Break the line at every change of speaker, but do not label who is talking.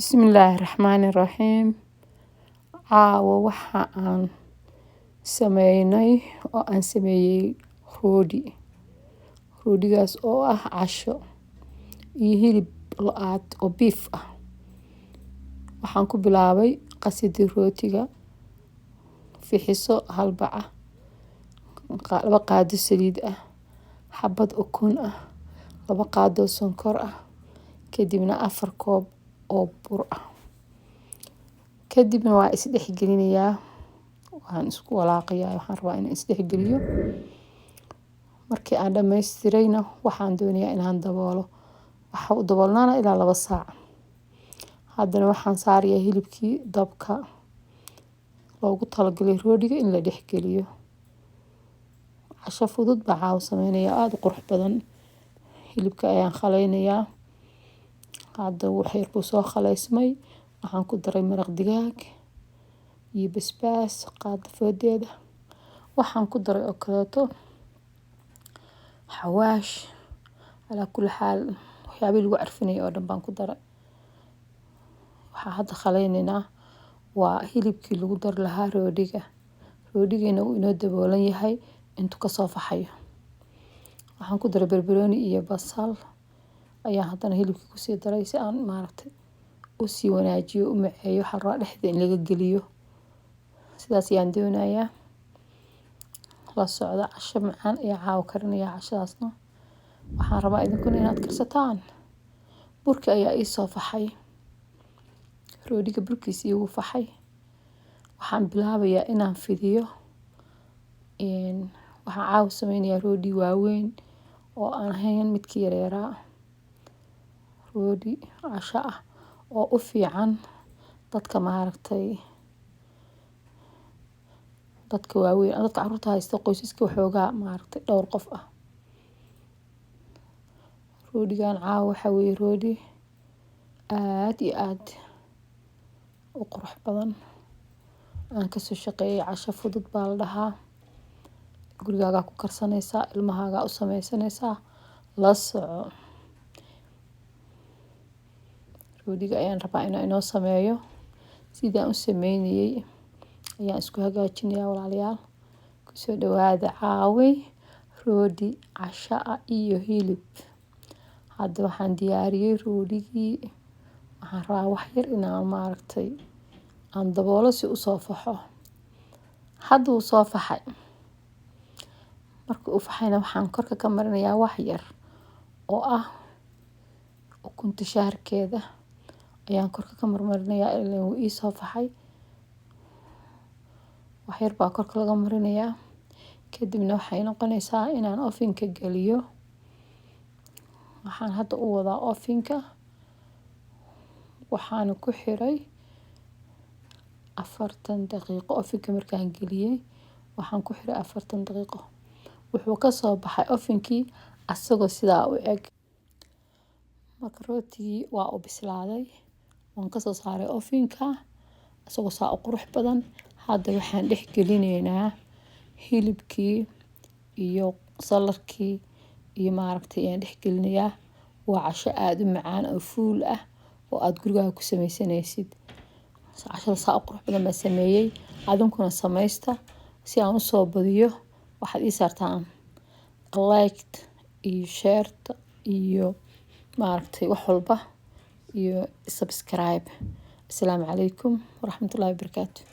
Bismillahirrahmanirrahiim. Caawa waxa aan sameynay oo aan sameeyay rooti. Rootigaas oo ah casho iyo hilib lo'aad oo beef ah. Waxaan ku bilaabay qasidii rootiga, fixiso hal bac ah, 2 qaado saliid ah, xabad ukun ah, 2 qaado sonkor ah, kadibna 4 koob oo bur ah. Kadibna waa is dhex gelinayaa. Waxaan isku walaaqayaa, waxaan rabaa inaan is dhex geliyo. Markii aan dhameystirayna waxaan doonayaa inaan daboolo. Waxa uu daboolnaana ilaa 2 saac. Haddana waxaan saarayaa hilibkii dabka loogu talagalay rootiga in la dhex geliyo. Casho fudud baa caawa sameynaya aad u qurux badan. Hilibka ayaan khaleynayaa. Hadda waxay ku soo khaleysmay. Waxaan ku daray maraq digaag iyo basbaas qaado foodeeda. Waxaan ku daray oo kaleeto xawaash ala kulli xaal waxyaabii lagu carfinay oo dhan baan ku daray. Waxaa hadda khaleynaynaa waa hilibkii lagu dar lahaa rootiga. Rootigeena uu inoo daboolan yahay intuu ka soo faxayo. Waxaan ku daray barbarooni iyo basal. Ayaan haddana hilibkii ku sii daray si aan maaragtay u sii wanaajiyo u maceeyo. Waxaan rabaa dhexda in laga geliyo. Sidaas ayaan doonayaa. La socda casho macaan ayaa caawa karinayaa cashadaasna. Waxaan rabaa idinkuna inaad karsataan. Burka ayaa ii soo faxay. Rootiga burkiisa iigu faxay. Waxaan bilaabayaa inaan fidiyo. Waxaan caawa sameynayaa rooti waaweyn oo aan ahayn midkii yaryara. Rooti casho ah oo u fiican dadka maaragtay dadka waaweyn, dadka carruurta haysta qoysaska waxoogaa maaragtay dhowr qof ah. Rootigan caawa waxa weeye rooti aad iyo aad u qurux badan. Aan ka soo shaqeeyay casho fudud baa la dhahaa. Gurigaaga ku karsanaysaa, ilmahaaga u sameysanaysaa. La soco. Rootiga ayaan rabaa inaan inoo sameeyo. Sidaan u sameynayay ayaan isku hagaajinayaa walaalayaal. Ku soo dhawaada caaway rooti casho ah iyo hilib. Hadda waxaan diyaariyay rootigii. Waxaan rabaa wax yar inaan maaragtay aan daboolo si uu soo faxo. Hadda uu soo faxay. Markii uu faxayna waxaan korka ka marinayaa wax yar oo ah ukunta shaarkeeda. Ayaan korka ka marinayaa ilaa uu ii soo faxay. Wax yar baa korka laga marinayaa. Kadibna waxay noqonaysaa inaan ovenka geliyo. Waxaan hadda u wadaa ovenka. Waxaan ku xiray 40 daqiiqo. Ovenka markaan geliyay waxaan ku xiray 40 daqiiqo. Wuxuu ka soo baxay ovenkii asagoo sidaa u eg. Marka rootigii waa u bislaaday. Waan ka soo saaray ovenka asagoo saa u qurux badan. Hadda waxaan dhex gelinaynaa hilibkii iyo salarkii iyo maaragtay ayaan dhex gelinayaa. Waa casho aad u macaan oo fuul ah oo aad gurigaaga ku sameysanaysid. Cashada saa u qurux badan baan sameeyay. Adinkuna sameysta si aan u soo badiyo. Waxaad ii saartaan like iyo share iyo maaragtay wax walba iyo subscribe. Assalaamu calaykum waraxmatullaahi wabarakaatuh.